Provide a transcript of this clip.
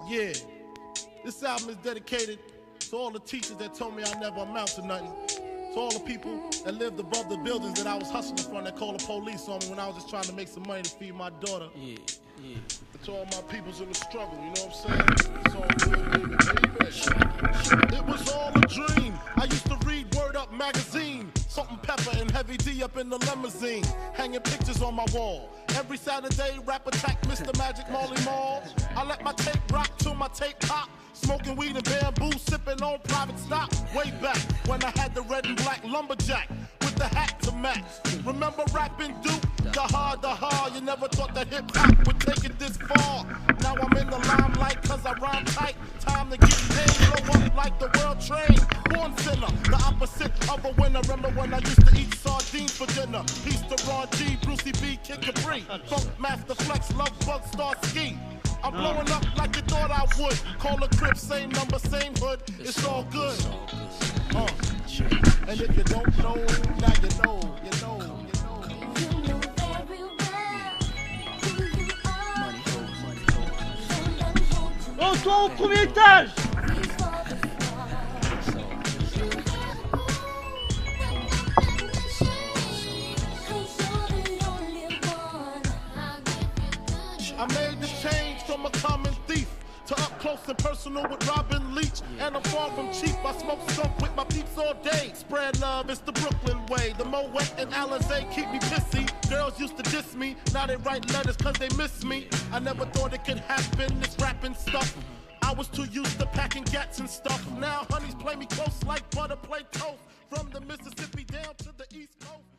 Yeah, this album is dedicated to all the teachers that told me I never amount to nothing. To all the people that lived above the buildings that I was hustling from that called the police on me when I was just trying to make some money to feed my daughter. Yeah. To all my peoples in the struggle, you know what I'm saying? It's all good, baby. It was all a dream. I used to read Word Up magazine. Salt and Pepper and Heavy D up in the limousine. Hanging pictures on my wall. Every Saturday, rap attack Mr. Magic Marley Marl. I let my tape rock till my tape pop. Smoking weed and bamboo, sipping on private stock. Way back when I had the red and black lumberjack with the hat to match. Remember rapping Duke? The hard, you never thought that hip-hop would take it this far. Now I'm in the limelight cause I rhyme tight. Time to get paid, blow up like the world trade. Born sinner, the opposite of a winner. Remember when I used to eat sardines for dinner? Peace to Ron G, Brucey B, Kid Capri. Funk Master Flex, Love Bug, Star Ski. I'm blowing up like you thought I would. Call a crib, same number, same hood. It's all good. And if you don't know, now you know, you know. Oh, toi au premier étage! I made the change from a common thief to up close and personal with Robin Leach. And I'm far from cheap, I smoke skunk with my peeps all day. Spread love, it's the Brooklyn way. The Moet and Alizé keep me pissy. Girls used to diss me, now they write letters cause they miss me. I never thought it could happen, this rapping stuff. I was too used to packing gats and stuff. Now honeys play me close like butter play toast. From the Mississippi down to the East Coast.